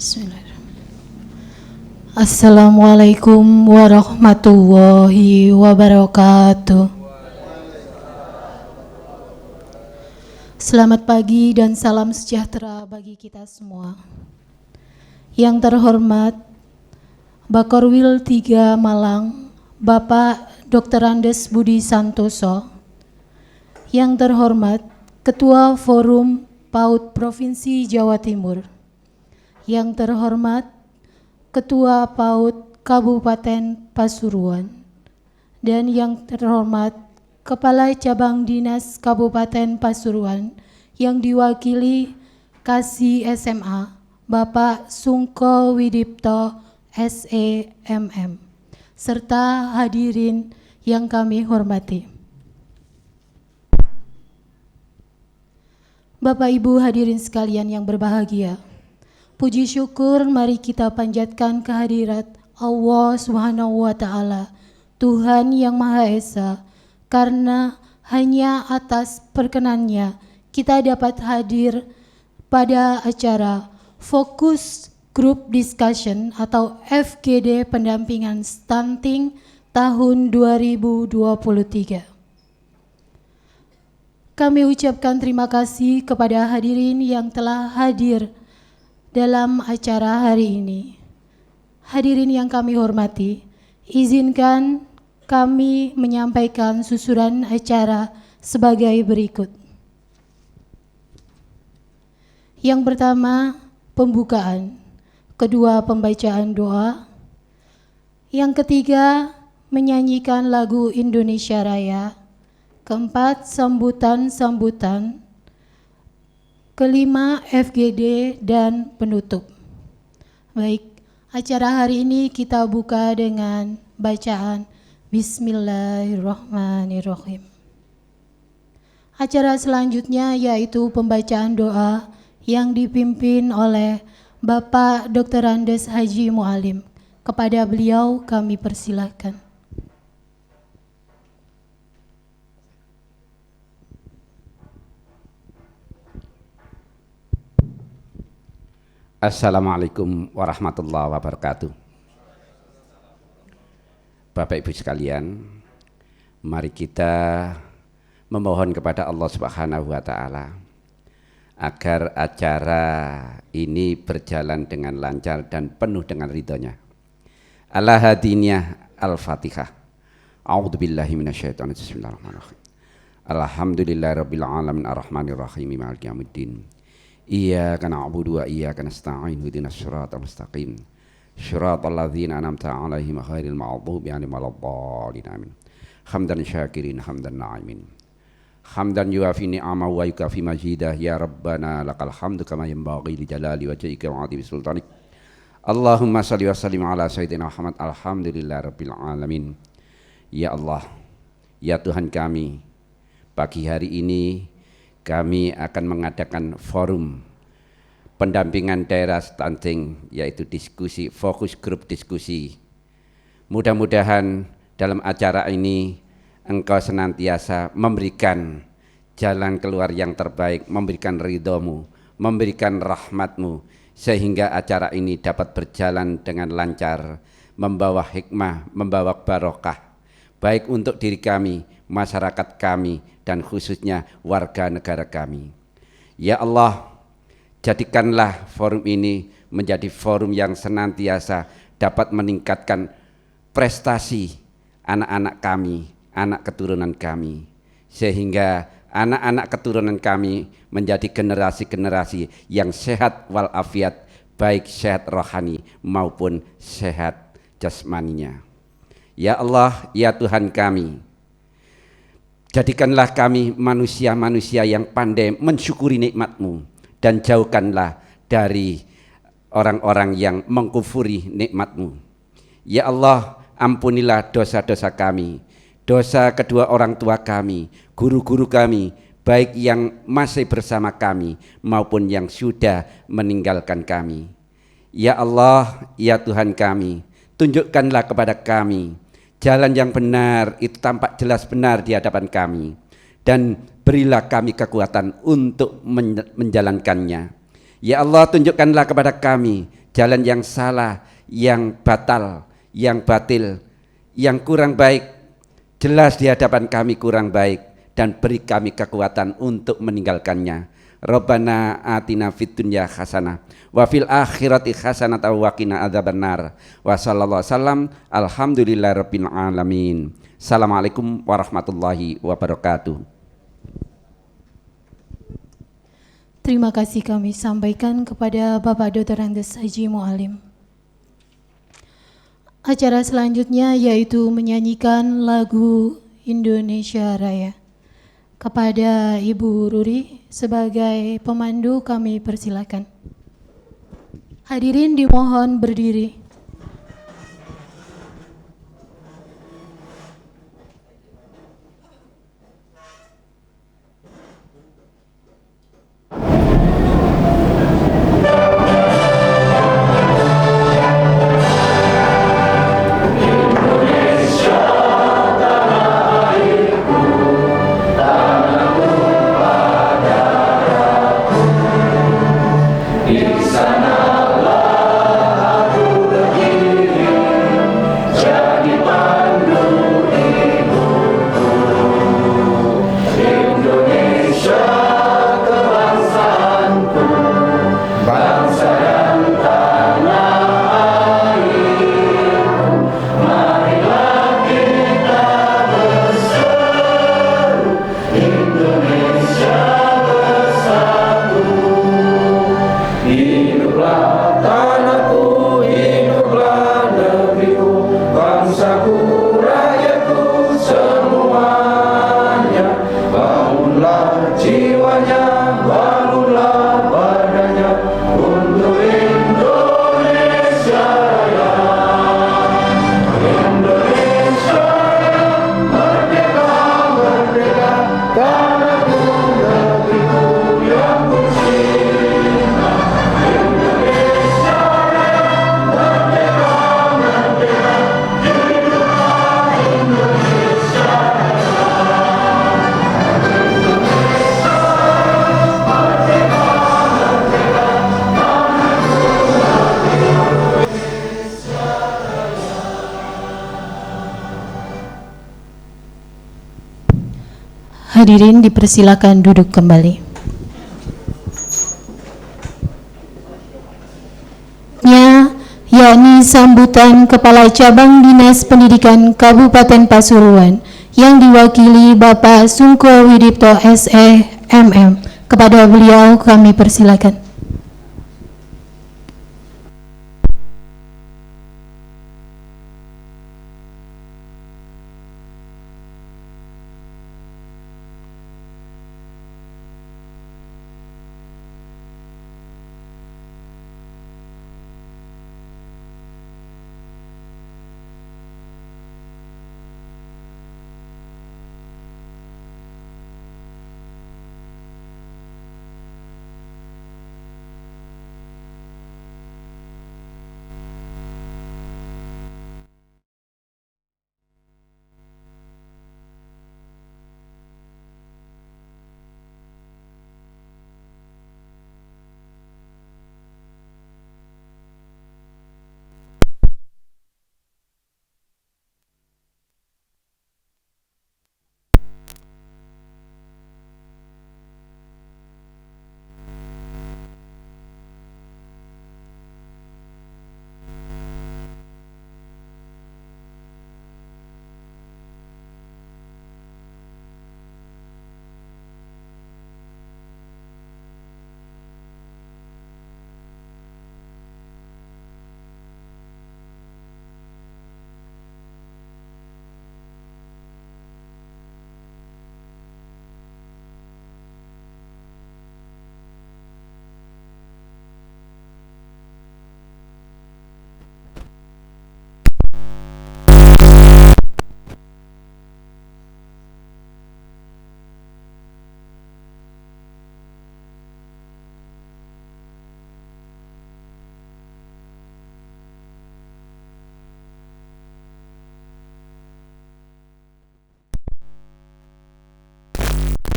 Bismillahirrahmanirrahim. Assalamualaikum warahmatullahi wabarakatuh. Selamat pagi dan salam sejahtera bagi kita semua. Yang terhormat Bakorwil 3 Malang, Bapak Dr. Andes Budi Santoso. Yang terhormat Ketua Forum PAUD Provinsi Jawa Timur. Yang terhormat Ketua PAUD Kabupaten Pasuruan, dan yang terhormat Kepala Cabang Dinas Kabupaten Pasuruan yang diwakili Kasih SMA Bapak Sungko Widipto SEMM, serta hadirin yang kami hormati. Bapak Ibu hadirin sekalian yang berbahagia, puji syukur mari kita panjatkan kehadirat Allah Subhanahu wa Ta'ala, Tuhan yang Maha Esa, karena hanya atas perkenannya kita dapat hadir pada acara Fokus Group Discussion atau FGD Pendampingan Stunting tahun 2023. Kami ucapkan terima kasih kepada hadirin yang telah hadir dalam acara hari ini. Hadirin yang kami hormati, izinkan kami menyampaikan susunan acara sebagai berikut. Yang pertama, pembukaan. Kedua, pembacaan doa. Yang ketiga, menyanyikan lagu Indonesia Raya. Keempat, sambutan-sambutan. Kelima, FGD dan penutup. Baik, acara hari ini kita buka dengan bacaan Bismillahirrahmanirrahim. Acara selanjutnya yaitu pembacaan doa yang dipimpin oleh Bapak Dr. Andes Haji Mualim. Kepada beliau kami persilahkan. Assalamualaikum warahmatullahi wabarakatuh. Bapak Ibu sekalian, mari kita memohon kepada Allah Subhanahu wa Ta'ala agar acara ini berjalan dengan lancar dan penuh dengan ridhonya. Al-Hadiniyah Al-Fatihah. A'udzubillahi minasyaitonir rajim. Bismillahirrahmanirrahim. Alhamdulillahirabbil alamin arrahmanir rahim maliki yaumiddin. Iyyaka na'budu wa iyyaka nasta'in ihdinas siratal mustaqim siratal ladzina an'amta 'alaihim ghairil maghdubi 'alaihim waladdallin amin. Hamdan syakirin hamdan na'imin. Hamdan yuafi ni'amahu wa yukafi majidah ya rabbana lakal hamdu kama yanbaghi li jalali wajhika wa 'azimi sultanik. Allahumma shalli wa sallim ala sayyidina Muhammad alhamdulillahirabbil alamin. Ya Allah, ya Tuhan kami, pagi hari ini kami akan mengadakan forum pendampingan daerah stunting, yaitu diskusi, fokus grup diskusi. Mudah-mudahan dalam acara ini Engkau senantiasa memberikan jalan keluar yang terbaik, memberikan ridhomu, memberikan rahmatmu, sehingga acara ini dapat berjalan dengan lancar, membawa hikmah, membawa barokah, baik untuk diri kami, masyarakat kami, dan khususnya warga negara kami. Ya Allah, jadikanlah forum ini menjadi forum yang senantiasa dapat meningkatkan prestasi anak-anak kami, anak keturunan kami, sehingga anak-anak keturunan kami menjadi generasi-generasi yang sehat walafiat, baik sehat rohani maupun sehat jasmaninya. Ya Allah, ya Tuhan kami, jadikanlah kami manusia-manusia yang pandai mensyukuri nikmat-Mu, dan jauhkanlah dari orang-orang yang mengkufuri nikmat-Mu. Ya Allah, ampunilah dosa-dosa kami, dosa kedua orang tua kami, guru-guru kami, baik yang masih bersama kami maupun yang sudah meninggalkan kami. Ya Allah, ya Tuhan kami, tunjukkanlah kepada kami jalan yang benar, itu tampak jelas benar di hadapan kami, dan berilah kami kekuatan untuk menjalankannya. Ya Allah, tunjukkanlah kepada kami jalan yang salah, yang batal, yang batil, yang kurang baik, jelas di hadapan kami kurang baik, dan beri kami kekuatan untuk meninggalkannya. Rabbana atina fid dunya hasanah wa fil akhirati hasanah wa qina adzabannar. Wa sallallahu wasallam alhamdulillahirabbil alamin. Assalamualaikum warahmatullahi wabarakatuh. Terima kasih kami sampaikan kepada Bapak Dr. Andes Haji Mualim. Acara selanjutnya yaitu menyanyikan lagu Indonesia Raya. Kepada Ibu Ruri sebagai pemandu kami persilakan. Hadirin dimohon berdiri. Hadirin dipersilakan duduk kembali. Yakni sambutan Kepala Cabang Dinas Pendidikan Kabupaten Pasuruan yang diwakili Bapak Sungko Widipto SE MM. Kepada beliau kami persilakan.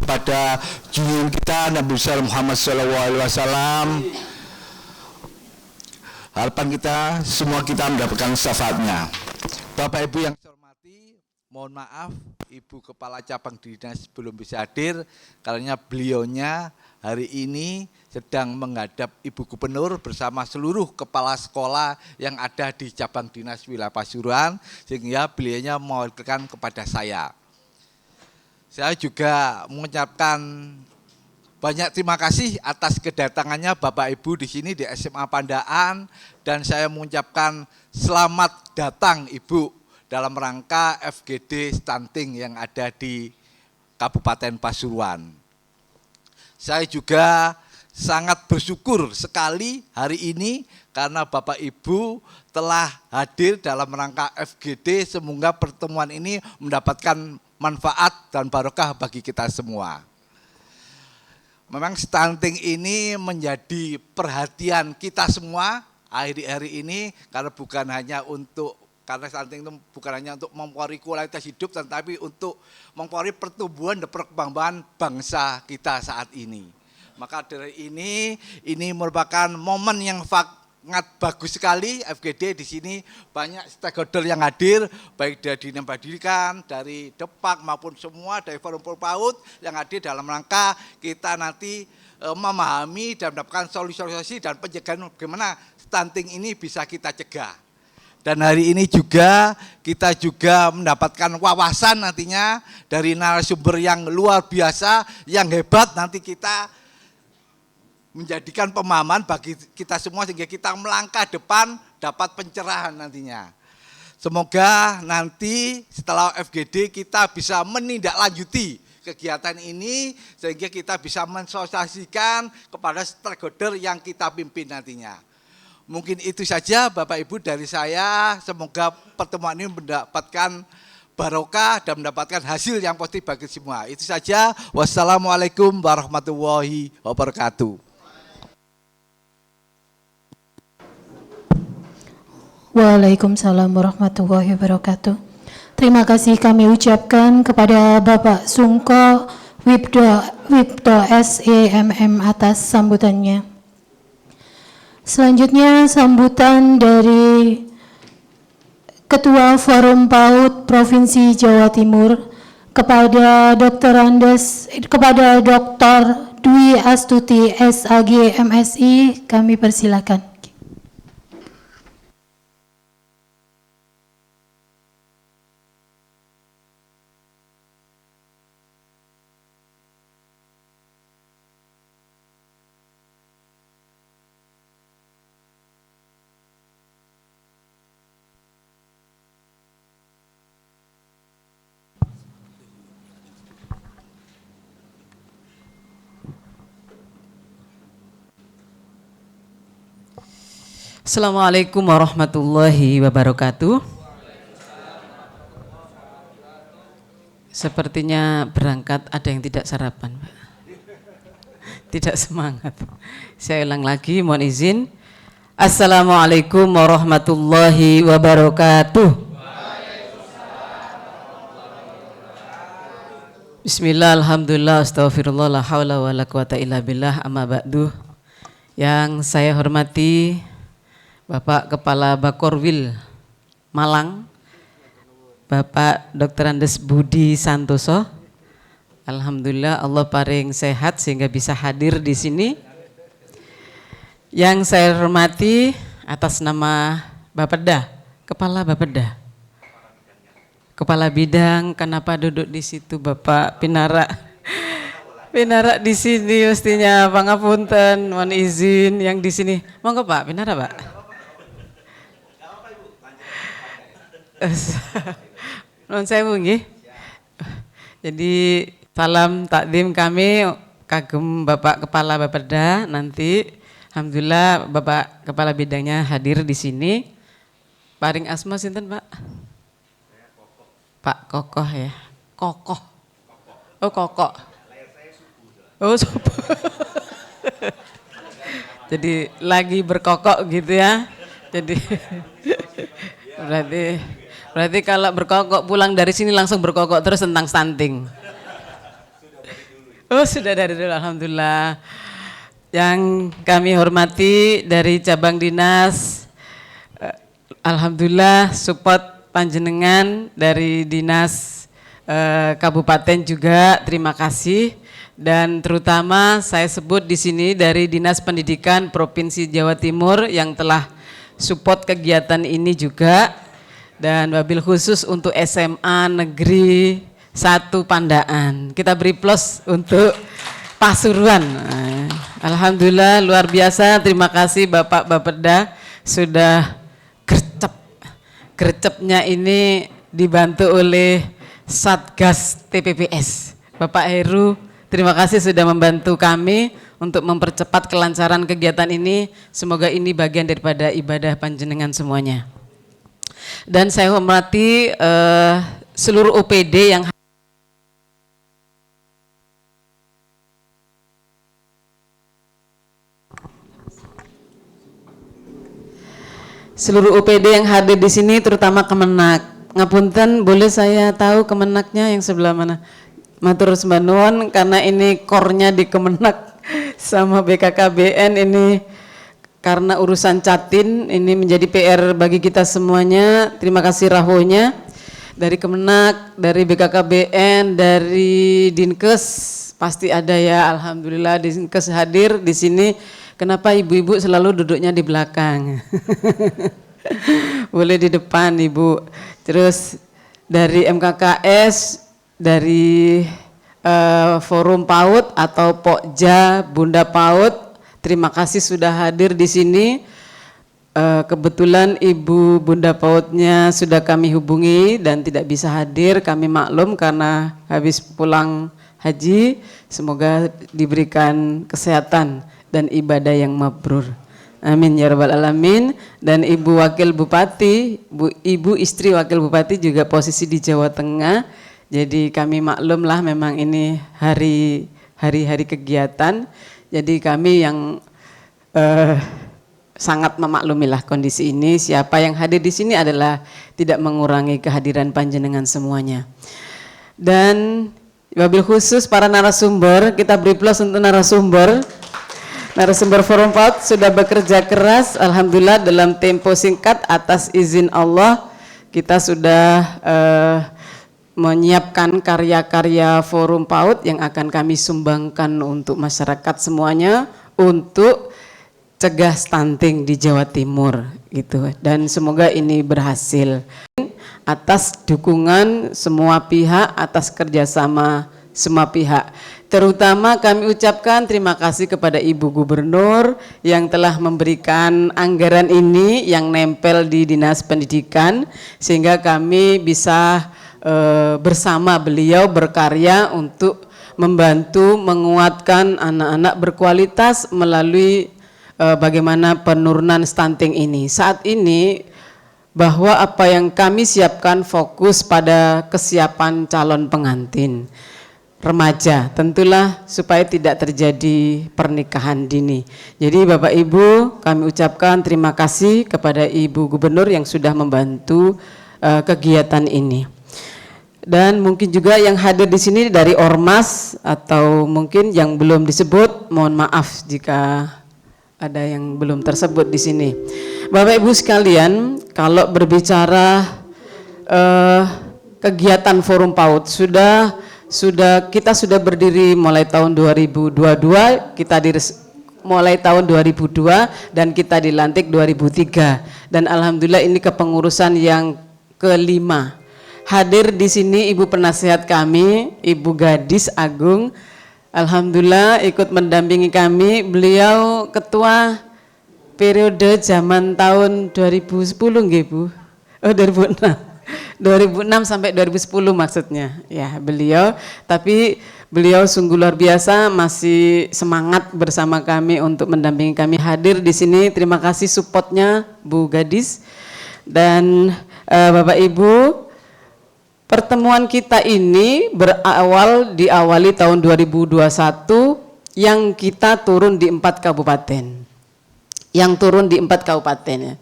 Pada junjungan kita Nabi besar Muhammad SAW Harapan kita semua kita mendapatkan syafaatnya. Bapak Ibu yang saya hormati, mohon maaf Ibu Kepala Cabang Dinas belum bisa hadir karena beliaunya hari ini sedang menghadap Ibu Gubernur bersama seluruh kepala sekolah yang ada di Cabang Dinas Wilayah Pasuruan, sehingga beliaunya mewakilkan kepada saya. Saya juga mengucapkan banyak terima kasih atas kedatangannya Bapak Ibu di sini di SMA Pandaan, dan saya mengucapkan selamat datang Ibu dalam rangka FGD stunting yang ada di Kabupaten Pasuruan. Saya juga sangat bersyukur sekali hari ini karena Bapak Ibu telah hadir dalam rangka FGD. Semoga pertemuan ini mendapatkan manfaat dan barokah bagi kita semua. Memang stunting ini menjadi perhatian kita semua hari-hari ini karena stunting itu bukan hanya untuk mempengaruhi kualitas hidup, tetapi untuk mempengaruhi pertumbuhan dan perkembangan bangsa kita saat ini. Maka dari ini merupakan momen yang sangat bagus sekali FGD di sini, banyak stakeholder yang hadir, baik dari Dinas Pendidikan, dari Depak maupun semua dari Forum PAUD yang hadir dalam rangka kita nanti memahami dan mendapatkan solusi-solusi dan pencegahan bagaimana stunting ini bisa kita cegah. Dan hari ini juga kita juga mendapatkan wawasan nantinya dari narasumber yang luar biasa, yang hebat, nanti kita menjadikan pemahaman bagi kita semua sehingga kita melangkah depan dapat pencerahan nantinya. Semoga nanti setelah FGD kita bisa menindaklanjuti kegiatan ini sehingga kita bisa mensosialisasikan kepada stakeholder yang kita pimpin nantinya. Mungkin itu saja Bapak Ibu dari saya, semoga pertemuan ini mendapatkan barokah dan mendapatkan hasil yang positif bagi semua. Itu saja, wassalamualaikum warahmatullahi wabarakatuh. Waalaikumsalam warahmatullahi wabarakatuh. Terima kasih kami ucapkan kepada Bapak Sungko Wipto SEMM atas sambutannya. Selanjutnya sambutan dari Ketua Forum PAUD Provinsi Jawa Timur kepada Dr. Dwi Astuti SAG MSI, kami persilakan. Assalamualaikum warahmatullahi wabarakatuh. Sepertinya berangkat ada yang tidak sarapan, Pak. Tidak semangat. Saya ulang lagi, mohon izin. Assalamualaikum warahmatullahi wabarakatuh. Bismillah, alhamdulillah, astagfirullah, la hawla wa la quwata illa billah, amma ba'du. Yang saya hormati Bapak Kepala Bakorwil Malang, Bapak Dr. Andes Budi Santoso. Alhamdulillah Allah paring sehat sehingga bisa hadir di sini. Yang saya hormati atas nama Bapeda, Kepala Bapeda, Kepala Bidang, kenapa duduk di situ Bapak Pinara? Pinara di sini mestinya, pangapunten, mohon izin yang di sini. Monggo Pak Pinara, Pak. Non sewu nggih. Jadi salam takdim kami kagem Bapak Kepala Bapeda, nanti alhamdulillah Bapak Kepala Bidangnya hadir di sini. Paring asma sinten, Pak? Pak Kokoh ya. Kokoh. Oh, Kokok. Oh, subuh. Jadi lagi berkokok gitu ya. Jadi berarti kalau berkokok pulang dari sini langsung berkokok terus tentang stunting. Oh, sudah dari dulu, alhamdulillah. Yang kami hormati dari cabang dinas Alhamdulillah support panjenengan dari dinas kabupaten juga terima kasih, dan terutama saya sebut di sini dari Dinas Pendidikan Provinsi Jawa Timur yang telah support kegiatan ini juga, dan wabil khusus untuk SMA Negeri 1 Pandaan. Kita beri plus untuk Pasuruan. Alhamdulillah luar biasa, terima kasih Bapak Bapeda sudah gercepnya ini dibantu oleh Satgas TPPS. Bapak Heru, terima kasih sudah membantu kami untuk mempercepat kelancaran kegiatan ini. Semoga ini bagian daripada ibadah panjenengan semuanya. Dan saya hormati seluruh OPD yang hadir di sini, terutama Kemenak. Ngapunten, boleh saya tahu Kemenaknya yang sebelah mana? Matur nuwun, karena ini core-nya di Kemenak sama BKKBN ini karena urusan Catin ini menjadi PR bagi kita semuanya. Terima kasih rahonya dari Kemenak, dari BKKBN, dari Dinkes pasti ada ya. Alhamdulillah Dinkes hadir di sini. Kenapa ibu-ibu selalu duduknya di belakang? Boleh di depan Ibu. Terus dari MKKS, dari Forum PAUD atau Pokja Bunda PAUD, terima kasih sudah hadir di sini. Kebetulan Ibu Bunda PAUD-nya sudah kami hubungi dan tidak bisa hadir, kami maklum karena habis pulang haji. Semoga diberikan kesehatan dan ibadah yang mabrur. Amin ya rabbal alamin. Dan Ibu Wakil Bupati, Ibu istri Wakil Bupati juga posisi di Jawa Tengah. Jadi kami maklum lah, memang ini hari-hari kegiatan. Jadi kami yang sangat memaklumilah kondisi ini. Siapa yang hadir di sini adalah tidak mengurangi kehadiran panjenengan semuanya. Dan wabil khusus para narasumber, kita beri plus untuk narasumber. Narasumber Forum PAUD sudah bekerja keras, alhamdulillah dalam tempo singkat atas izin Allah kita sudah menyiapkan karya-karya Forum PAUD yang akan kami sumbangkan untuk masyarakat semuanya untuk cegah stunting di Jawa Timur gitu. Dan semoga ini berhasil atas dukungan semua pihak, atas kerjasama semua pihak. Terutama kami ucapkan terima kasih kepada Ibu Gubernur yang telah memberikan anggaran ini yang nempel di Dinas Pendidikan, sehingga kami bisa bersama beliau berkarya untuk membantu menguatkan anak-anak berkualitas melalui bagaimana penurunan stunting ini. Saat ini bahwa apa yang kami siapkan fokus pada kesiapan calon pengantin remaja, tentulah supaya tidak terjadi pernikahan dini. Jadi Bapak Ibu, kami ucapkan terima kasih kepada Ibu Gubernur yang sudah membantu kegiatan ini. Dan mungkin juga yang hadir di sini dari Ormas atau mungkin yang belum disebut, mohon maaf jika ada yang belum tersebut di sini. Bapak Ibu sekalian, kalau berbicara kegiatan Forum PAUD kita sudah berdiri mulai tahun 2022, mulai tahun 2002 dan kita dilantik 2003, dan alhamdulillah ini kepengurusan yang kelima. Hadir di sini Ibu Penasehat kami, Ibu Gadis Agung, alhamdulillah ikut mendampingi kami. Beliau ketua periode zaman tahun 2010 nggih Bu? Oh 2006 sampai 2010 maksudnya ya beliau, tapi beliau sungguh luar biasa, masih semangat bersama kami untuk mendampingi kami. Hadir di sini, terima kasih supportnya Bu Gadis. Dan Bapak Ibu, pertemuan kita ini diawali tahun 2021 yang kita turun di 4 kabupaten. Ya.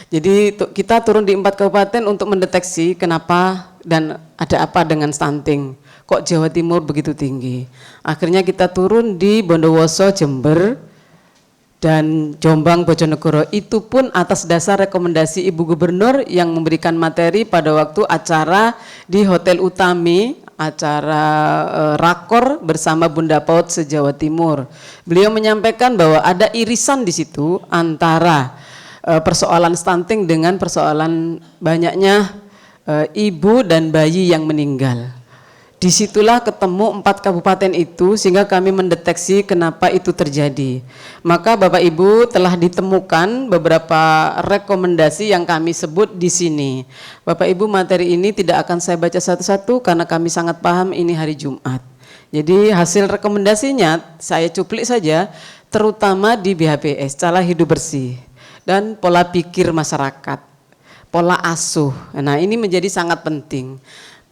Jadi kita turun di 4 kabupaten untuk mendeteksi kenapa dan ada apa dengan stunting. Kok Jawa Timur begitu tinggi? Akhirnya kita turun di Bondowoso, Jember, dan Jombang Bojonegoro, itu pun atas dasar rekomendasi Ibu Gubernur yang memberikan materi pada waktu acara di Hotel Utami, acara rakor bersama Bunda PAUD se-Jawa Timur. Beliau menyampaikan bahwa ada irisan di situ antara persoalan stunting dengan persoalan banyaknya ibu dan bayi yang meninggal. Disitulah ketemu 4 kabupaten itu sehingga kami mendeteksi kenapa itu terjadi. Maka Bapak Ibu telah ditemukan beberapa rekomendasi yang kami sebut di sini. Bapak Ibu, materi ini tidak akan saya baca satu-satu karena kami sangat paham ini hari Jumat. Jadi hasil rekomendasinya saya cuplik saja, terutama di BHPS, cara hidup bersih dan pola pikir masyarakat, pola asuh. Nah, ini menjadi sangat penting.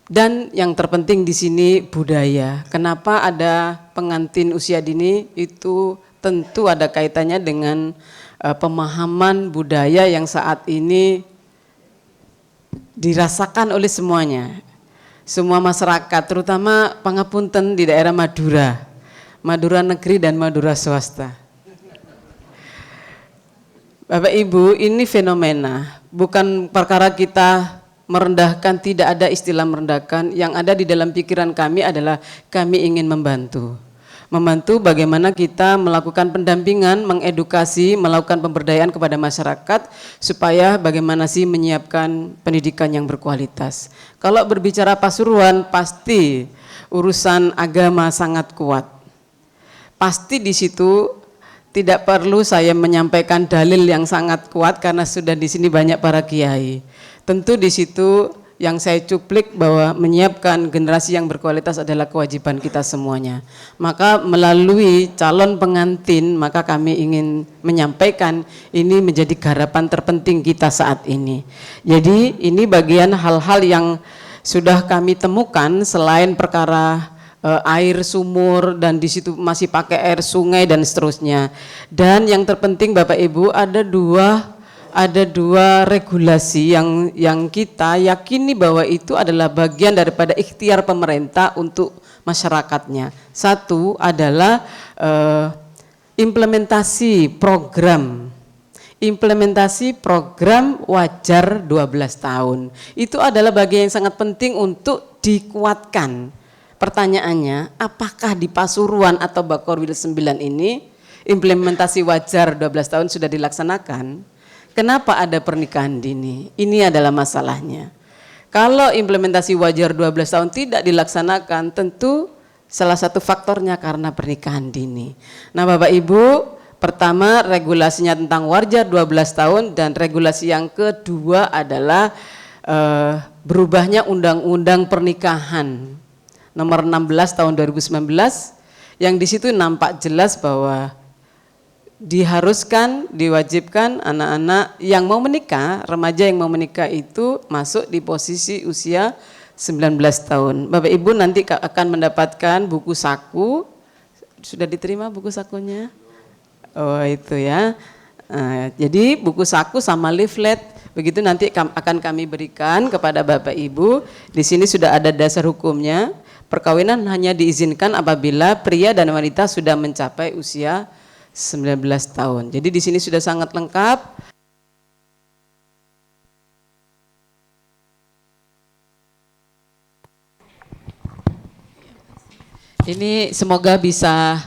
Dan yang terpenting di sini budaya. Kenapa ada pengantin usia dini? Itu tentu ada kaitannya dengan pemahaman budaya yang saat ini dirasakan oleh semuanya. Semua masyarakat, terutama pangapunten di daerah Madura, Madura negeri dan Madura swasta. Bapak Ibu, ini fenomena, bukan perkara kita merendahkan, tidak ada istilah merendahkan. Yang ada di dalam pikiran kami adalah kami ingin membantu bagaimana kita melakukan pendampingan, mengedukasi, melakukan pemberdayaan kepada masyarakat supaya bagaimana sih menyiapkan pendidikan yang berkualitas. Kalau berbicara Pasuruan, pasti urusan agama sangat kuat. Pasti di situ tidak perlu saya menyampaikan dalil yang sangat kuat karena sudah di sini banyak para kiai. Tentu di situ yang saya cuplik bahwa menyiapkan generasi yang berkualitas adalah kewajiban kita semuanya. Maka melalui calon pengantin, maka kami ingin menyampaikan ini menjadi garapan terpenting kita saat ini. Jadi ini bagian hal-hal yang sudah kami temukan selain perkara air sumur dan di situ masih pakai air sungai dan seterusnya. Dan yang terpenting Bapak Ibu ada dua regulasi yang kita yakini bahwa itu adalah bagian daripada ikhtiar pemerintah untuk masyarakatnya. Satu adalah implementasi program wajar 12 tahun. Itu adalah bagian yang sangat penting untuk dikuatkan. Pertanyaannya, apakah di Pasuruan atau Bakorwil 9 ini implementasi wajar 12 tahun sudah dilaksanakan? Kenapa ada pernikahan dini? Ini adalah masalahnya. Kalau implementasi wajar 12 tahun tidak dilaksanakan, tentu salah satu faktornya karena pernikahan dini. Nah Bapak Ibu, pertama regulasinya tentang wajar 12 tahun dan regulasi yang kedua adalah berubahnya Undang-Undang Pernikahan nomor 16 tahun 2019 yang di situ nampak jelas bahwa diharuskan, diwajibkan anak-anak yang mau menikah, remaja yang mau menikah itu masuk di posisi usia 19 tahun. Bapak Ibu nanti akan mendapatkan buku saku. Sudah diterima buku sakunya? Oh itu ya. Jadi buku saku sama leaflet begitu nanti akan kami berikan kepada Bapak Ibu. Di sini sudah ada dasar hukumnya. Perkawinan hanya diizinkan apabila pria dan wanita sudah mencapai usia 19 tahun. Jadi di sini sudah sangat lengkap. Ini semoga bisa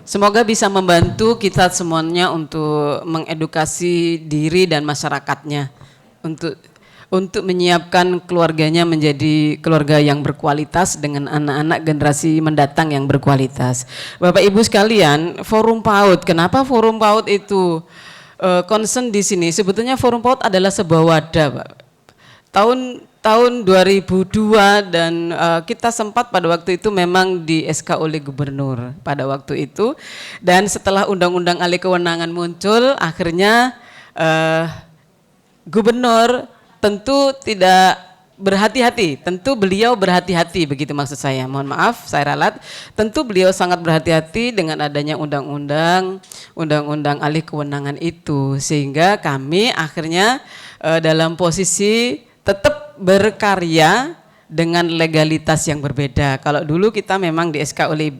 semoga bisa membantu kita semuanya untuk mengedukasi diri dan masyarakatnya untuk menyiapkan keluarganya menjadi keluarga yang berkualitas dengan anak-anak generasi mendatang yang berkualitas. Bapak Ibu sekalian, Forum PAUD, kenapa Forum PAUD itu concern di sini? Sebetulnya Forum PAUD adalah sebuah wadah, Pak. Tahun 2002 dan kita sempat pada waktu itu memang di SK oleh Gubernur pada waktu itu, dan setelah Undang-Undang Alih Kewenangan muncul, akhirnya Gubernur tentu tidak berhati-hati, tentu beliau berhati-hati, begitu maksud saya, mohon maaf saya ralat, tentu beliau sangat berhati-hati dengan adanya undang-undang alih kewenangan itu, sehingga kami akhirnya dalam posisi tetap berkarya dengan legalitas yang berbeda. Kalau dulu kita memang di SK oleh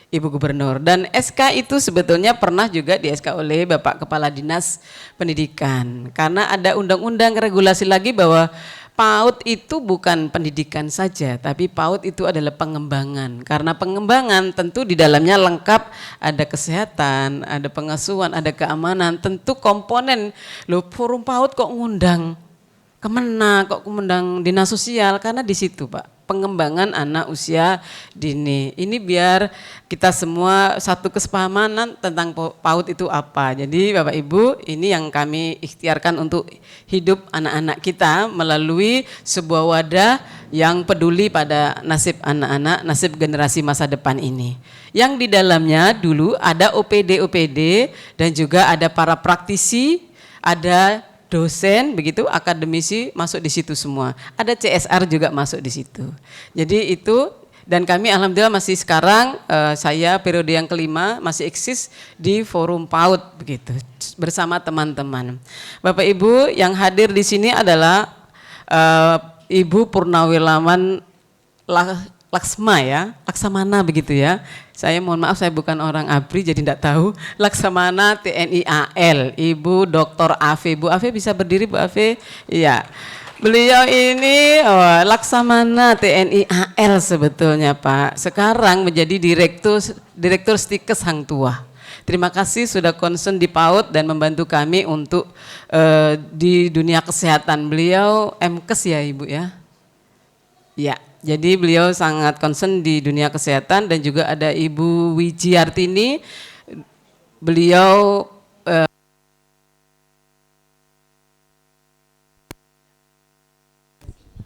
Ibu Gubernur, dan SK itu sebetulnya pernah juga di SK oleh Bapak Kepala Dinas Pendidikan, karena ada undang-undang regulasi lagi bahwa PAUD itu bukan pendidikan saja, tapi PAUD itu adalah pengembangan. Karena pengembangan tentu di dalamnya lengkap, ada kesehatan, ada pengasuhan, ada keamanan, tentu komponen. Loh, forum PAUD kok ngundang Kemenak, kok ngundang Dinas Sosial, karena di situ Pak, pengembangan anak usia dini. Ini biar kita semua satu kesepahaman tentang PAUD itu apa. Jadi Bapak Ibu, ini yang kami ikhtiarkan untuk hidup anak-anak kita melalui sebuah wadah yang peduli pada nasib anak-anak, nasib generasi masa depan ini. Yang di dalamnya dulu ada OPD-OPD dan juga ada para praktisi, ada dosen, begitu, akademisi masuk di situ semua. Ada CSR juga masuk di situ. Jadi itu, dan kami alhamdulillah masih sekarang, saya periode yang kelima masih eksis di forum PAUD begitu bersama teman-teman. Bapak Ibu yang hadir di sini adalah Ibu Purnawirawan Laksma ya, Laksamana begitu ya. Saya mohon maaf, saya bukan orang ABRI jadi tidak tahu. Laksamana TNI AL, Ibu Dr. Ave. Bu Ave bisa berdiri, Bu Ave? Iya. Beliau ini Laksamana TNI AL sebetulnya Pak. Sekarang menjadi Direktur Stikes Hang Tuah. Terima kasih sudah concern di PAUD dan membantu kami untuk di dunia kesehatan. Beliau MKes ya Ibu ya? Ya. Jadi beliau sangat concern di dunia kesehatan, dan juga ada Ibu Wijiartini, beliau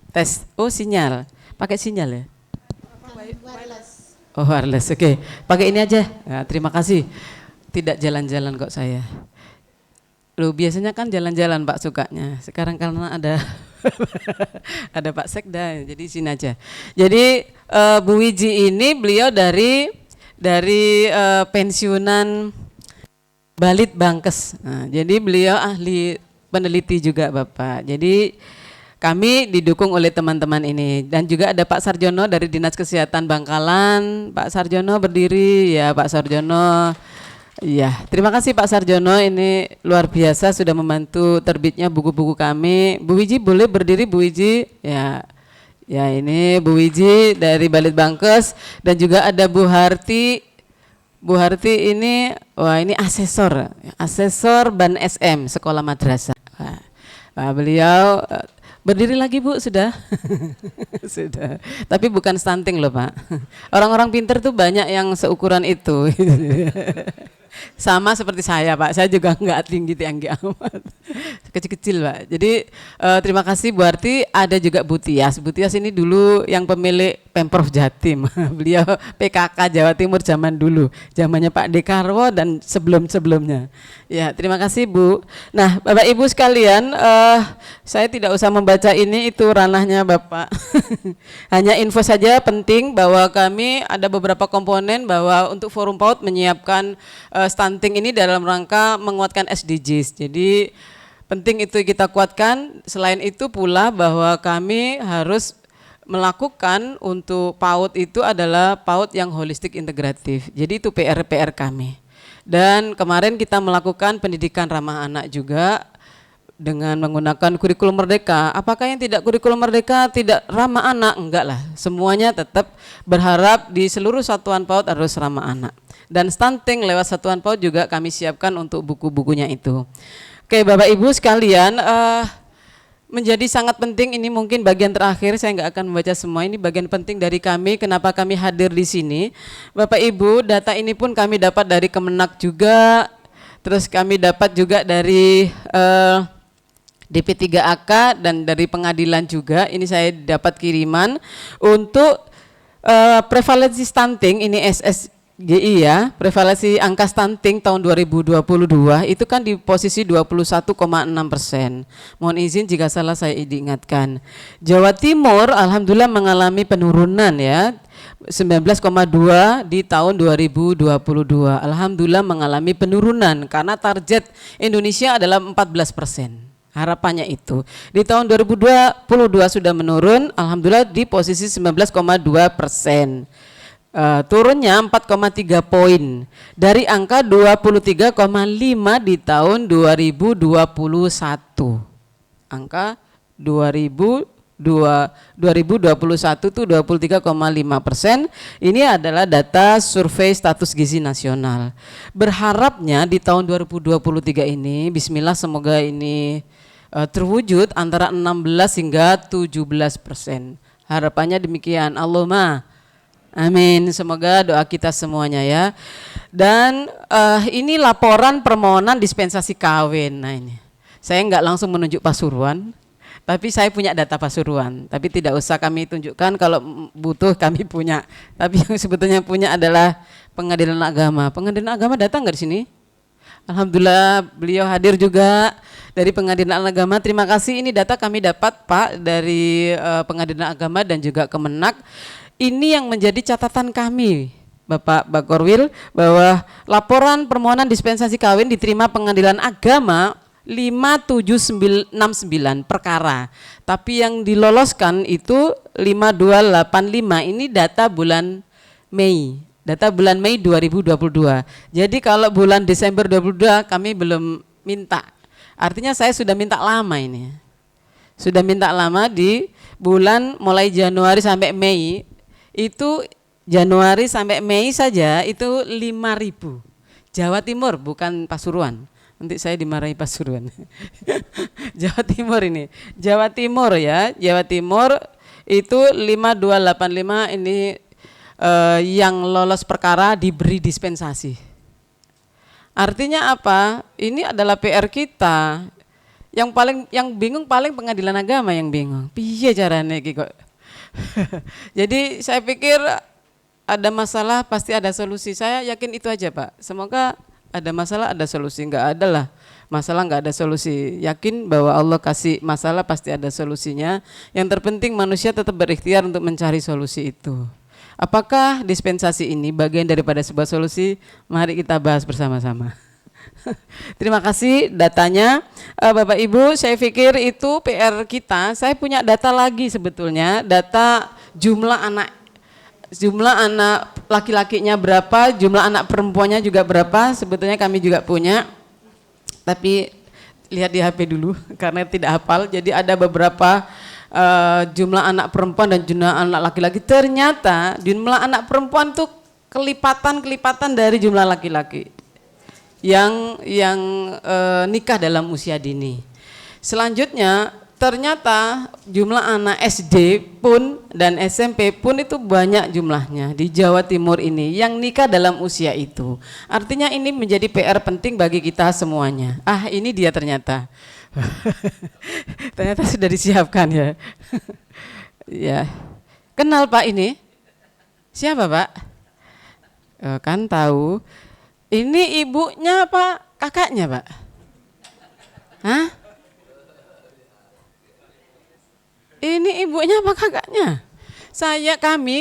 tes, sinyal, pakai sinyal ya? Oh wireless, oke. Pakai ini aja, ya, terima kasih. Tidak jalan-jalan kok saya. Loh biasanya kan jalan-jalan Pak sukanya, sekarang karena ada ada Pak Sekda, jadi sini aja. Jadi Bu Wiji ini beliau dari pensiunan Balit Bangkes. Nah, jadi beliau ahli peneliti juga Bapak. Jadi kami didukung oleh teman-teman ini, dan juga ada Pak Sarjono dari Dinas Kesehatan Bangkalan. Pak Sarjono berdiri ya, Pak Sarjono. Iya, terima kasih Pak Sarjono, ini luar biasa sudah membantu terbitnya buku-buku kami. Bu Wiji boleh berdiri Bu Wiji? Ya, ya ini Bu Wiji dari Balit Bangkes, dan juga ada Bu Harti. Bu Harti ini, wah ini asesor Ban SM Sekolah Madrasah. Wah, beliau berdiri lagi Bu, sudah? Sudah, tapi bukan stunting loh Pak. Orang-orang pinter tuh banyak yang seukuran itu. Sama seperti saya Pak, saya juga enggak tinggi-tinggi amat, kecil-kecil Pak. Jadi terima kasih Bu Arti. Ada juga Bu Tias. Bu Tias ini dulu yang pemilik Pemprov Jatim. Beliau PKK Jawa Timur zaman dulu, zamannya Pak Dekarwo dan sebelum-sebelumnya. Ya, terima kasih Bu. Nah Bapak Ibu sekalian, saya tidak usah membaca ini, itu ranahnya Bapak. Hanya info saja penting bahwa kami ada beberapa komponen, bahwa untuk Forum PAUD menyiapkan stunting ini dalam rangka menguatkan SDGs. Jadi penting itu kita kuatkan. Selain itu pula bahwa kami harus melakukan untuk PAUD itu adalah PAUD yang holistik integratif. Jadi itu PR kami. Dan kemarin kita melakukan pendidikan ramah anak juga dengan menggunakan kurikulum merdeka. Apakah yang tidak kurikulum merdeka tidak ramah anak? Enggak lah, semuanya tetap berharap di seluruh satuan PAUD harus ramah anak. Dan stunting lewat satuan PAUD juga kami siapkan untuk buku-bukunya itu. Oke Bapak Ibu sekalian, menjadi sangat penting, ini mungkin bagian terakhir, saya nggak akan membaca semua, ini bagian penting dari kami, kenapa kami hadir di sini. Bapak Ibu, data ini pun kami dapat dari Kemenak juga, terus kami dapat juga dari DP3AK dan dari pengadilan juga. Ini saya dapat kiriman untuk prevalensi stunting, ini SSGI ya, prevalensi angka stunting tahun 2022 itu kan di posisi 21,6%. Mohon izin jika salah saya diingatkan. Jawa Timur alhamdulillah mengalami penurunan ya, 19,2 di tahun 2022. Alhamdulillah mengalami penurunan karena target Indonesia adalah 14%. Harapannya itu. Di tahun 2022 sudah menurun, alhamdulillah di posisi 19,2%. Turunnya 4,3 poin dari angka 23,5 di tahun 2021. Angka 2021 itu 23,5%. Ini adalah data survei status gizi nasional. Berharapnya di tahun 2023 ini, bismillah semoga ini terwujud antara 16 hingga 17%. Harapannya demikian. Allahumma amin. Semoga doa kita semuanya ya. Dan ini laporan permohonan dispensasi kawin. Nah ini, saya nggak langsung menunjuk Pasuruan, tapi saya punya data Pasuruan. Tapi tidak usah kami tunjukkan, kalau butuh kami punya. Tapi yang sebetulnya punya adalah Pengadilan Agama. Pengadilan Agama datang nggak di sini? Alhamdulillah beliau hadir juga dari Pengadilan Agama. Terima kasih, ini data kami dapat Pak dari Pengadilan Agama dan juga Kemenak. Ini yang menjadi catatan kami Bapak Bakorwil, bahwa laporan permohonan dispensasi kawin diterima Pengadilan Agama 5769 perkara. Tapi yang diloloskan itu 5285. Ini data bulan Mei. Data bulan Mei 2022. Jadi kalau bulan Desember 2022 kami belum minta. Artinya saya sudah minta lama ini. Sudah minta lama di bulan mulai Januari sampai Mei. Itu Januari sampai Mei saja itu 5.000. Jawa Timur, bukan Pasuruan. Nanti saya dimarahi Pasuruan. Jawa Timur ini. Jawa Timur ya. Jawa Timur itu 5285 ini yang lolos perkara diberi dispensasi. Artinya apa? Ini adalah PR kita. Yang bingung paling Pengadilan Agama yang bingung. Piye caranya iki kok. Jadi saya pikir ada masalah pasti ada solusi. Saya yakin itu aja Pak. Semoga ada masalah ada solusi. Enggak ada lah masalah enggak ada solusi. Yakin bahwa Allah kasih masalah pasti ada solusinya. Yang terpenting manusia tetap berikhtiar untuk mencari solusi itu. Apakah dispensasi ini bagian daripada sebuah solusi? Mari kita bahas bersama-sama. Terima kasih datanya Bapak Ibu, saya pikir itu PR kita. Saya punya data lagi sebetulnya, data jumlah anak laki-lakinya berapa, jumlah anak perempuannya juga berapa, sebetulnya kami juga punya. Tapi lihat di HP dulu karena tidak hafal. Jadi ada beberapa jumlah anak perempuan dan jumlah anak laki-laki. Ternyata jumlah anak perempuan tuh kelipatan dari jumlah laki-laki yang nikah dalam usia dini. Selanjutnya ternyata jumlah anak SD pun dan SMP pun itu banyak jumlahnya di Jawa Timur ini yang nikah dalam usia itu. Artinya ini menjadi PR penting bagi kita semuanya. Ini dia ternyata. Ternyata sudah disiapkan ya. Ya. Kenal Pak ini? Siapa Pak? Kan tahu. Ini ibunya apa kakaknya Pak? Hah? Ini ibunya apa kakaknya?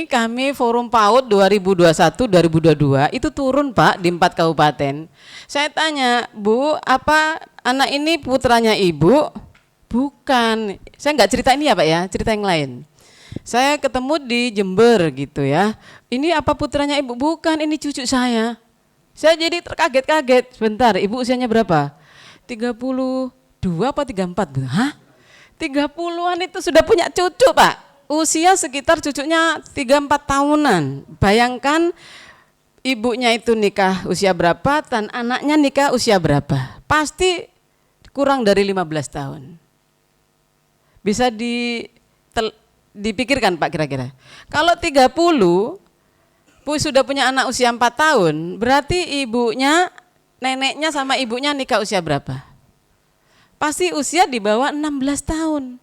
Kami Forum PAUD 2021-2022 itu turun Pak di 4 kabupaten. Saya tanya, Bu, apa anak ini putranya Ibu? Bukan. Saya nggak cerita ini ya Pak ya, cerita yang lain. Saya ketemu di Jember gitu ya. Ini apa putranya Ibu? Bukan, ini cucu saya. Saya jadi terkaget-kaget. Sebentar, Ibu usianya berapa? 32 apa 34? Hah? 30-an itu sudah punya cucu Pak. Usia sekitar cucunya 3-4 tahunan. Bayangkan ibunya itu nikah usia berapa dan anaknya nikah usia berapa. Pasti kurang dari 15 tahun. Bisa dipikirkan Pak kira-kira. Kalau 30 sudah punya anak usia 4 tahun, berarti neneknya sama ibunya nikah usia berapa? Pasti usia di bawah 16 tahun.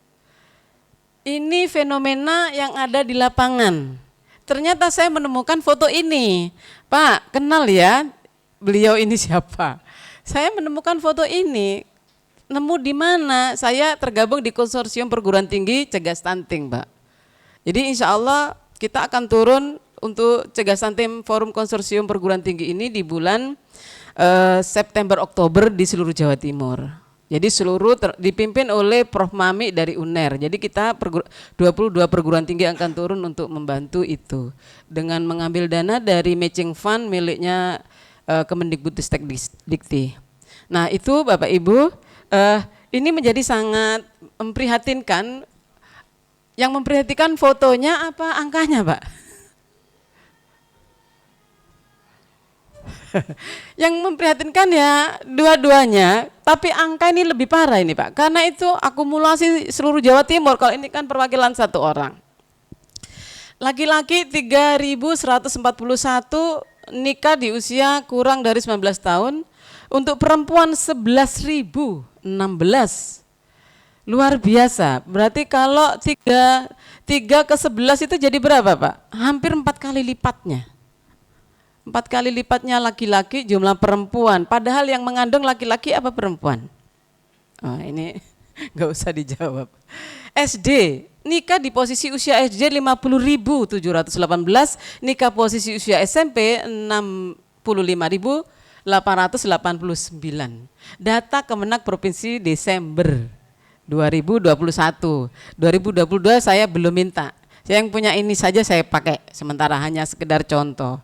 Ini fenomena yang ada di lapangan. Ternyata saya menemukan foto ini. Pak, kenal ya beliau ini siapa? Saya menemukan foto ini. Nemu di mana? Saya tergabung di Konsorsium Perguruan Tinggi Cegah Stunting, Pak. Jadi insya Allah kita akan turun untuk Cegah Stunting Forum Konsorsium Perguruan Tinggi ini di bulan September Oktober di seluruh Jawa Timur. Jadi seluruh dipimpin oleh Prof. Mami dari UNER. Jadi kita 22 perguruan tinggi akan turun untuk membantu itu dengan mengambil dana dari matching fund miliknya Kemendikbudristek Dikti. Nah itu Bapak Ibu, ini menjadi sangat memprihatinkan. Yang memprihatinkan fotonya apa angkanya Pak? Yang memprihatinkan ya dua-duanya, tapi angka ini lebih parah ini Pak, karena itu akumulasi seluruh Jawa Timur, kalau ini kan perwakilan satu orang. Laki-laki 3.141 nikah di usia kurang dari 19 tahun, untuk perempuan 11.016. Luar biasa, berarti kalau 3 ke 11 itu jadi berapa Pak? Hampir 4 kali lipatnya. 4 kali lipatnya laki-laki jumlah perempuan, padahal yang mengandung laki-laki apa perempuan? Oh, ini nggak usah dijawab. SD, nikah di posisi usia SD 50.718, nikah posisi usia SMP 65.889. Data Kemenak Provinsi Desember 2021. 2022 saya belum minta. Saya yang punya ini saja saya pakai, sementara hanya sekedar contoh.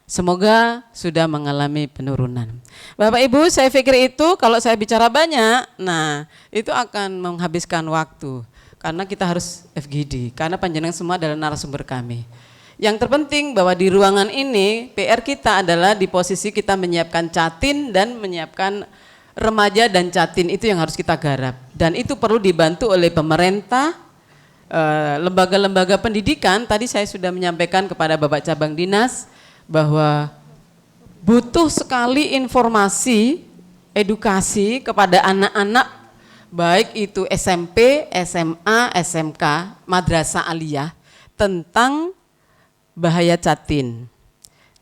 Semoga sudah mengalami penurunan. Bapak Ibu, saya pikir itu kalau saya bicara banyak, nah itu akan menghabiskan waktu. Karena kita harus FGD, karena panjenengan semua adalah narasumber kami. Yang terpenting bahwa di ruangan ini, PR kita adalah di posisi kita menyiapkan catin dan menyiapkan remaja dan catin, itu yang harus kita garap. Dan itu perlu dibantu oleh pemerintah, lembaga-lembaga pendidikan. Tadi saya sudah menyampaikan kepada Bapak Cabang Dinas, bahwa butuh sekali informasi, edukasi kepada anak-anak, baik itu SMP, SMA, SMK, madrasah aliyah, tentang bahaya catin,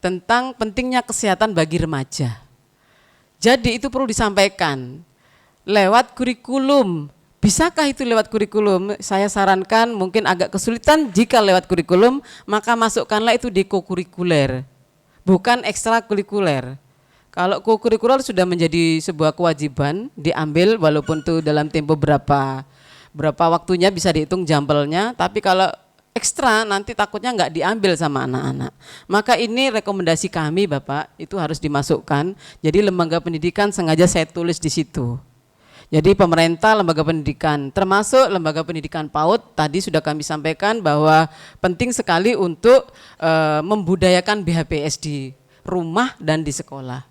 tentang pentingnya kesehatan bagi remaja. Jadi itu perlu disampaikan lewat kurikulum. Bisakah itu lewat kurikulum? Saya sarankan mungkin agak kesulitan. Jika lewat kurikulum, maka masukkanlah itu di kokurikuler, bukan ekstrakurikuler. Kalau kokurikuler sudah menjadi sebuah kewajiban diambil, walaupun itu dalam tempo berapa waktunya bisa dihitung jambelnya. Tapi kalau ekstra nanti takutnya nggak diambil sama anak-anak. Maka ini rekomendasi kami Bapak, itu harus dimasukkan. Jadi lembaga pendidikan sengaja saya tulis di situ. Jadi pemerintah, lembaga pendidikan, termasuk lembaga pendidikan PAUD, tadi sudah kami sampaikan bahwa penting sekali untuk membudayakan BHPS di rumah dan di sekolah.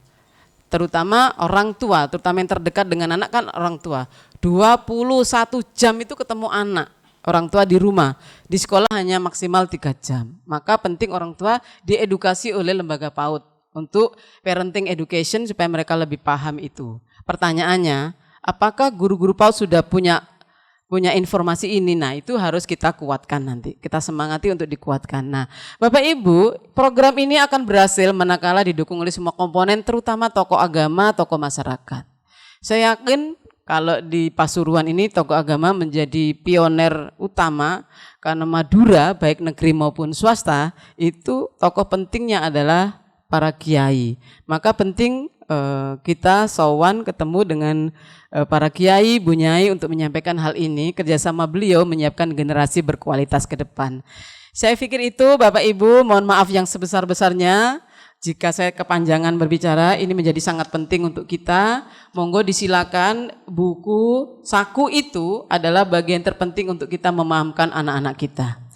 Terutama orang tua, terutama yang terdekat dengan anak kan orang tua. 21 jam itu ketemu anak, orang tua di rumah. Di sekolah hanya maksimal 3 jam. Maka penting orang tua diedukasi oleh lembaga PAUD untuk parenting education supaya mereka lebih paham itu. Pertanyaannya, apakah guru-guru PAUD sudah punya informasi ini? Nah itu harus kita kuatkan nanti, kita semangati untuk dikuatkan. Nah Bapak Ibu, program ini akan berhasil manakala didukung oleh semua komponen, terutama tokoh agama, tokoh masyarakat. Saya yakin kalau di Pasuruan ini tokoh agama menjadi pioner utama, karena Madura baik negeri maupun swasta itu tokoh pentingnya adalah para kiai. Maka penting kita sowan ketemu dengan para kiai, bunyai untuk menyampaikan hal ini, kerjasama beliau menyiapkan generasi berkualitas ke depan. Saya pikir itu Bapak Ibu, mohon maaf yang sebesar-besarnya jika saya kepanjangan berbicara, ini menjadi sangat penting untuk kita. Monggo disilakan, buku saku itu adalah bagian terpenting untuk kita memahamkan anak-anak kita.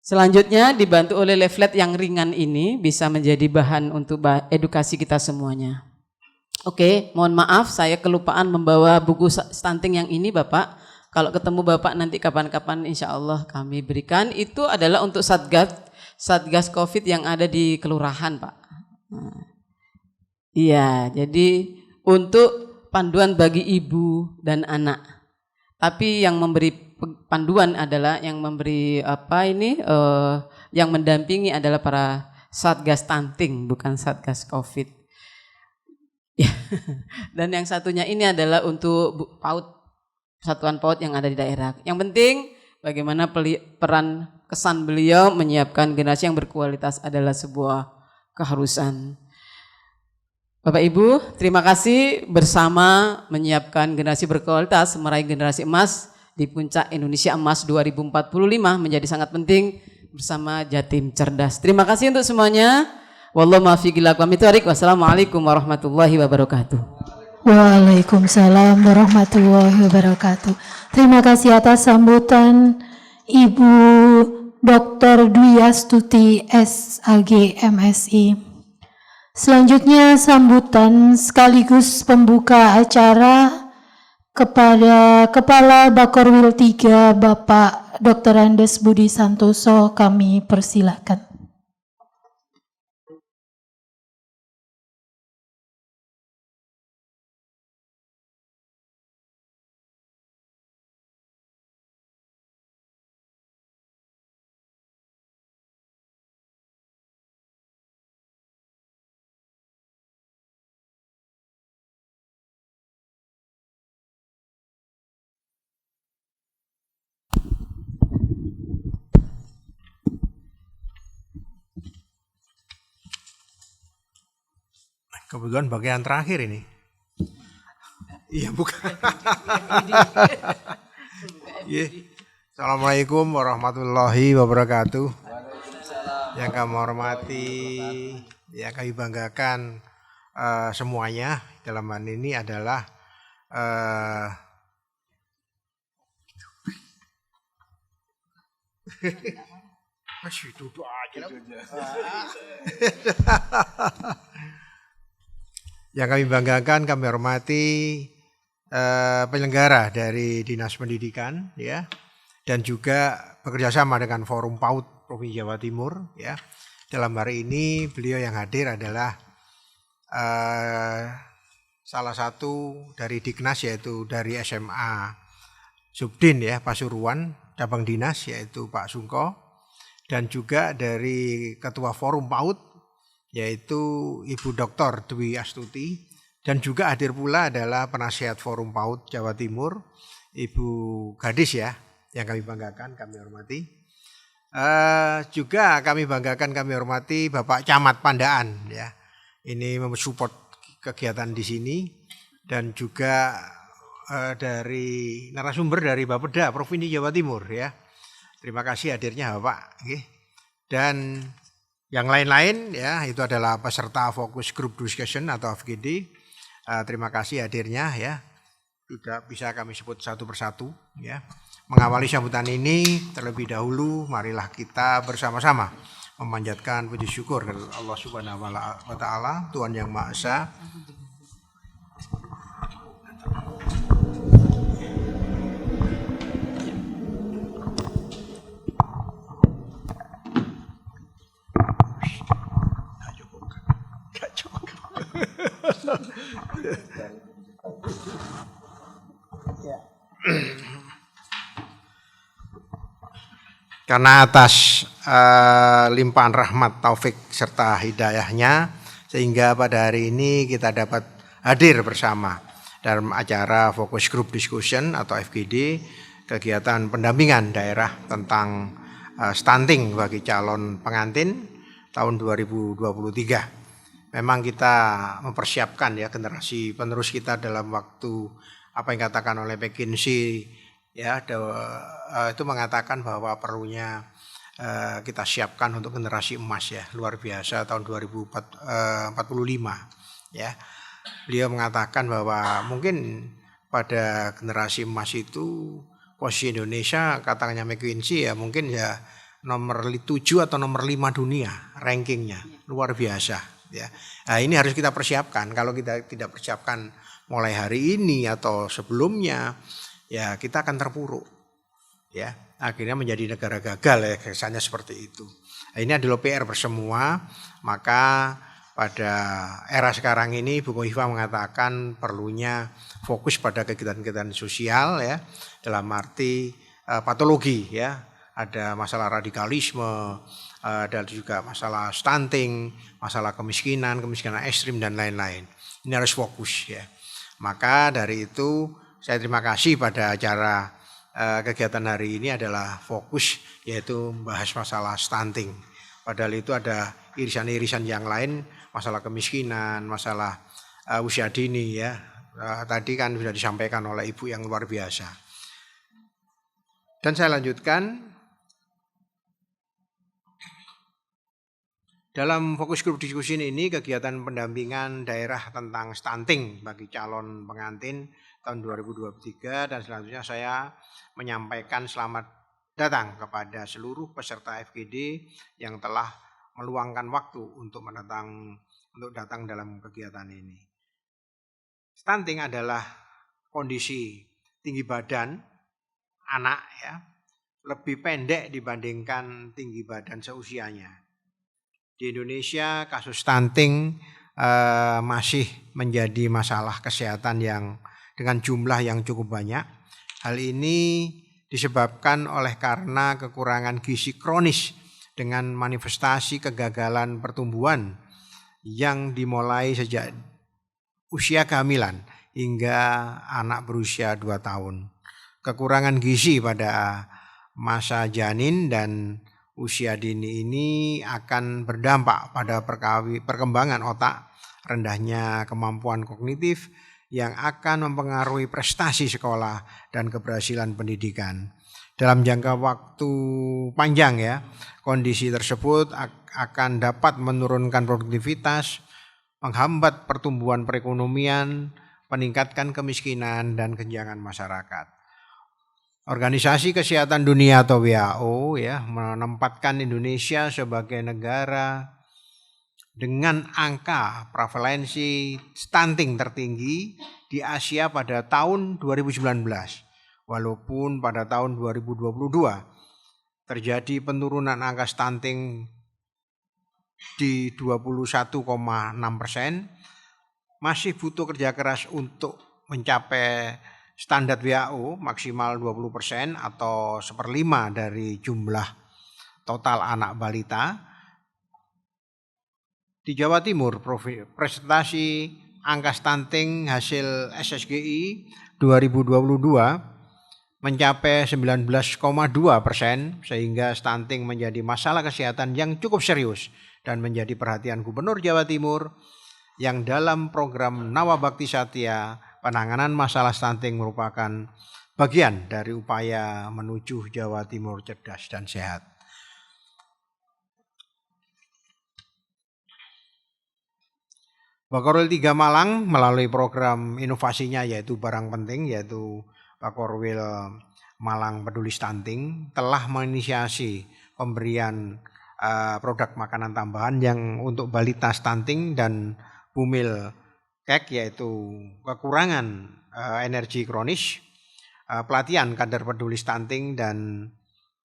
Selanjutnya dibantu oleh leaflet yang ringan ini bisa menjadi bahan untuk edukasi kita semuanya. Oke, mohon maaf saya kelupaan membawa buku stunting yang ini Bapak. Kalau ketemu Bapak nanti kapan-kapan insya Allah kami berikan. Itu adalah untuk Satgas COVID yang ada di kelurahan Pak. Iya, jadi untuk panduan bagi ibu dan anak. Tapi yang memberi panduan adalah yang memberi yang mendampingi adalah para Satgas stunting, bukan Satgas COVID. Ya. Dan yang satunya ini adalah untuk PAUD, satuan PAUD yang ada di daerah. Yang penting bagaimana peran kesan beliau menyiapkan generasi yang berkualitas adalah sebuah keharusan. Bapak Ibu, terima kasih bersama menyiapkan generasi berkualitas meraih generasi emas di puncak Indonesia Emas 2045 menjadi sangat penting bersama Jatim Cerdas. Terima kasih untuk semuanya. Wallahu muwaffiq ila aqwamit thoriq. Wassalamualaikum warahmatullahi wabarakatuh. Waalaikumsalam warahmatullahi wabarakatuh. Terima kasih atas sambutan Ibu Dr. Dwi Astuti SAG MSI. Selanjutnya sambutan sekaligus pembuka acara kepada Kepala Bakorwil 3 Bapak Dr. Andes Budi Santoso, kami persilakan. Kebetulan bagian terakhir ini. Iya bukan. Iya. Assalamualaikum warahmatullahi wabarakatuh. Yang kami hormati, yang kami banggakan semuanya dalam hal ini adalah masih duduk aja. Yang kami banggakan, kami hormati penyelenggara dari Dinas Pendidikan, ya, dan juga bekerjasama dengan Forum PAUD Provinsi Jawa Timur, ya. Dalam hari ini beliau yang hadir adalah salah satu dari Diknas, yaitu dari SMA Subdin, ya, Pasuruan, cabang dinas, yaitu Pak Sungko, dan juga dari Ketua Forum PAUD, yaitu Ibu Dr. Dwi Astuti, dan juga hadir pula adalah penasihat Forum PAUD Jawa Timur, Ibu Gadis, ya, yang kami banggakan, kami hormati. Juga kami banggakan, kami hormati Bapak Camat Pandaan, ya, ini mensupport kegiatan di sini, dan juga dari narasumber dari Bapeda Provinsi Jawa Timur, ya. Terima kasih hadirnya Bapak, dan yang lain-lain, ya, itu adalah peserta Focus Group Discussion atau FGD. Terima kasih hadirnya, ya. Tidak bisa kami sebut satu persatu, ya. Mengawali sambutan ini terlebih dahulu, marilah kita bersama-sama memanjatkan puji syukur kepada Allah Subhanahu wa Ta'ala, Tuhan Yang Maha Esa. Karena atas limpahan rahmat, taufik serta hidayahnya, sehingga pada hari ini kita dapat hadir bersama dalam acara Focus Group Discussion atau FGD, kegiatan pendampingan daerah tentang stunting bagi calon pengantin tahun 2023. Memang kita mempersiapkan, ya, generasi penerus kita dalam waktu apa yang dikatakan oleh McKinsey, ya, itu mengatakan bahwa perlunya kita siapkan untuk generasi emas, ya, luar biasa tahun 2045, ya. Beliau mengatakan bahwa mungkin pada generasi emas itu posisi Indonesia, katanya McKinsey, ya, mungkin ya nomor 7 atau nomor 5 dunia rankingnya, luar biasa, ya. Nah, ini harus kita persiapkan. Kalau kita tidak persiapkan mulai hari ini atau sebelumnya, ya kita akan terpuruk, ya, akhirnya menjadi negara gagal, ya, kesannya seperti itu. Nah, ini adalah PR bersemua. Maka pada era sekarang ini Bu Kofifa mengatakan perlunya fokus pada kegiatan-kegiatan sosial, ya, dalam arti patologi, ya, ada masalah radikalisme, ada juga masalah stunting, masalah kemiskinan ekstrim dan lain-lain. Ini harus fokus, ya. Maka dari itu saya terima kasih pada acara kegiatan hari ini adalah fokus, yaitu membahas masalah stunting. Padahal itu ada irisan-irisan yang lain, masalah kemiskinan, masalah usia dini ya. Tadi kan sudah disampaikan oleh Ibu yang luar biasa. Dan saya lanjutkan. Dalam fokus grup diskusi ini kegiatan pendampingan daerah tentang stunting bagi calon pengantin tahun 2023 dan selanjutnya saya menyampaikan selamat datang kepada seluruh peserta FGD yang telah meluangkan waktu untuk datang dalam kegiatan ini. Stunting adalah kondisi tinggi badan anak ya, lebih pendek dibandingkan tinggi badan seusianya. Di Indonesia kasus stunting masih menjadi masalah kesehatan yang dengan jumlah yang cukup banyak. Hal ini disebabkan oleh karena kekurangan gizi kronis dengan manifestasi kegagalan pertumbuhan yang dimulai sejak usia kehamilan hingga anak berusia 2 tahun. Kekurangan gizi pada masa janin dan usia dini ini akan berdampak pada perkembangan otak, rendahnya kemampuan kognitif yang akan mempengaruhi prestasi sekolah dan keberhasilan pendidikan. Dalam jangka waktu panjang ya, kondisi tersebut akan dapat menurunkan produktivitas, menghambat pertumbuhan perekonomian, meningkatkan kemiskinan dan kesenjangan masyarakat. Organisasi Kesehatan Dunia atau WHO ya menempatkan Indonesia sebagai negara dengan angka prevalensi stunting tertinggi di Asia pada tahun 2019. Walaupun pada tahun 2022 terjadi penurunan angka stunting di 21,6%, masih butuh kerja keras untuk mencapai standar WHO maksimal 20% atau 1/5 dari jumlah total anak balita. Di Jawa Timur, presentasi angka stunting hasil SSGI 2022 mencapai 19,2%, sehingga stunting menjadi masalah kesehatan yang cukup serius dan menjadi perhatian Gubernur Jawa Timur yang dalam program Nawabakti Satya penanganan masalah stunting merupakan bagian dari upaya menuju Jawa Timur cerdas dan sehat. Bakorwil 3 Malang melalui program inovasinya yaitu barang penting, yaitu Bakorwil Malang Peduli Stunting, telah menginisiasi pemberian produk makanan tambahan yang untuk balita stunting dan bumil kek, yaitu kekurangan energi kronis, pelatihan kader peduli stunting dan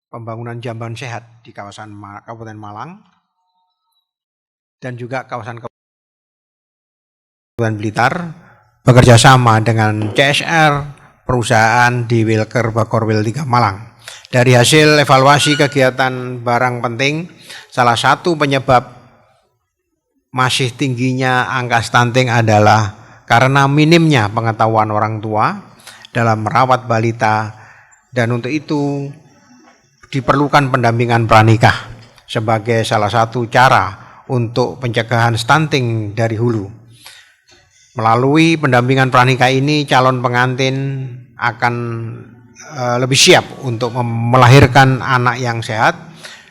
pembangunan jamban sehat di kawasan Kabupaten Malang dan juga kawasan Kabupaten Blitar bekerja sama dengan CSR perusahaan di Wilker Bakorwil 3 Malang. Dari hasil evaluasi kegiatan barang penting, salah satu penyebab masih tingginya angka stunting adalah karena minimnya pengetahuan orang tua dalam merawat balita, dan untuk itu diperlukan pendampingan pranikah sebagai salah satu cara untuk pencegahan stunting dari hulu. Melalui pendampingan pranikah ini, calon pengantin akan lebih siap untuk melahirkan anak yang sehat.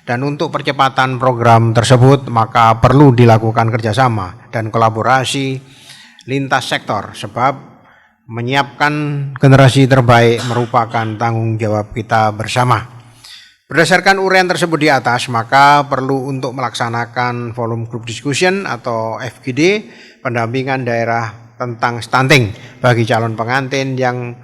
Dan untuk percepatan program tersebut maka perlu dilakukan kerjasama dan kolaborasi lintas sektor, sebab menyiapkan generasi terbaik merupakan tanggung jawab kita bersama. Berdasarkan uraian tersebut di atas, maka perlu untuk melaksanakan forum group discussion atau FGD pendampingan daerah tentang stunting bagi calon pengantin yang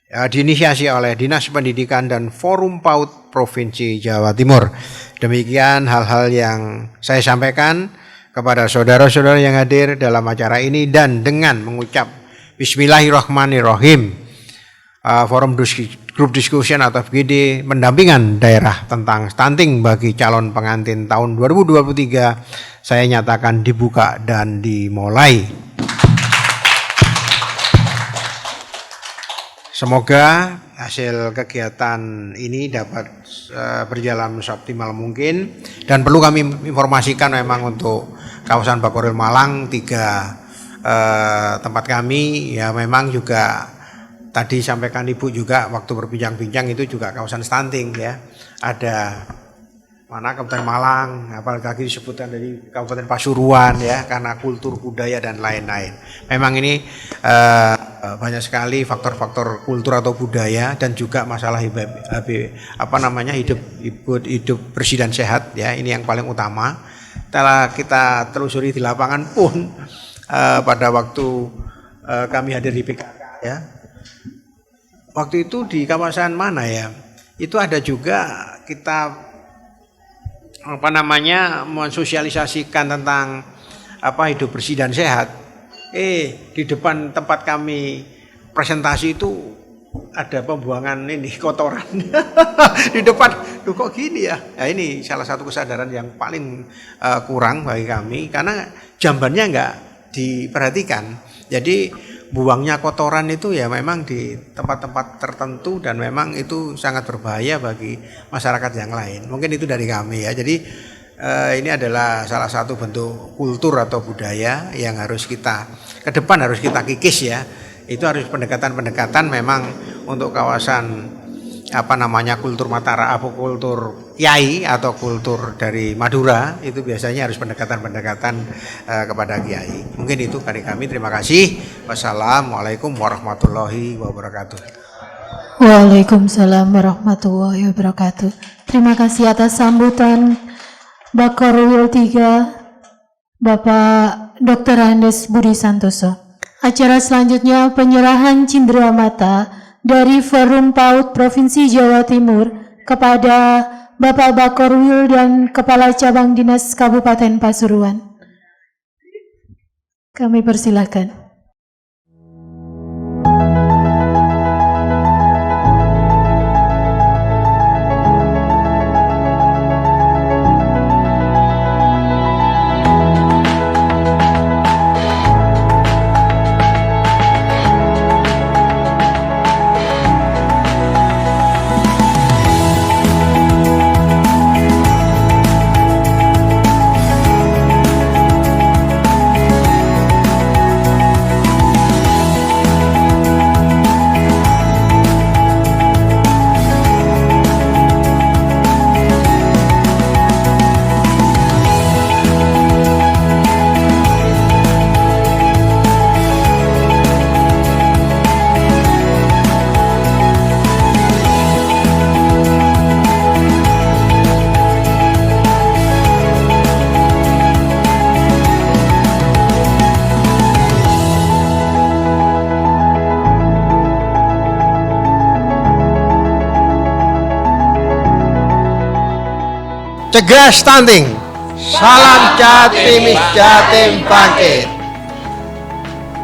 diinisiasi oleh Dinas Pendidikan dan Forum PAUD Provinsi Jawa Timur. Demikian hal-hal yang saya sampaikan kepada saudara-saudara yang hadir dalam acara ini, dan dengan mengucap Bismillahirrahmanirrahim, Forum Group Discussion atau FGD pendampingan daerah tentang stunting bagi calon pengantin tahun 2023 saya nyatakan dibuka dan dimulai. Semoga hasil kegiatan ini dapat berjalan seoptimal mungkin, dan perlu kami informasikan memang untuk kawasan Bakorwil Malang, 3 tempat kami ya memang juga tadi sampaikan Ibu juga waktu berbincang-bincang itu juga kawasan stunting ya. Ada mana Kabupaten Malang, apalagi disebutkan dari Kabupaten Pasuruan ya, karena kultur budaya dan lain-lain. Memang ini banyak sekali faktor-faktor kultur atau budaya dan juga masalah hidup bersih dan sehat ya, ini yang paling utama. Setelah kita telusuri di lapangan pun pada waktu kami hadir di PKK ya, waktu itu di kawasan mana ya, itu ada juga kita mensosialisasikan tentang hidup bersih dan sehat. Di depan tempat kami presentasi itu ada pembuangan kotoran di depan. Loh kok gini ya? Nah, ini salah satu kesadaran yang paling kurang bagi kami karena jambannya enggak diperhatikan. Jadi buangnya kotoran itu ya memang di tempat-tempat tertentu dan memang itu sangat berbahaya bagi masyarakat yang lain. Mungkin itu dari kami ya. Jadi ini adalah salah satu bentuk kultur atau budaya yang harus kita ke depan harus kita kikis ya. Itu harus pendekatan-pendekatan memang untuk kawasan kultur Mataram, kultur Kiai atau kultur dari Madura, itu biasanya harus pendekatan-pendekatan kepada Kiai. Mungkin itu dari kami. Terima kasih. Wassalamualaikum warahmatullahi wabarakatuh. Waalaikumsalam warahmatullahi wabarakatuh. Terima kasih atas sambutan Bakorwil 3 Bapak Dr. Andes Budi Santoso. Acara selanjutnya penyerahan cindera mata dari Forum PAUD Provinsi Jawa Timur kepada Bapak Bakorwil dan Kepala Cabang Dinas Kabupaten Pasuruan. Kami persilakan. Cegah stunting. Salam Jatim Bangkit.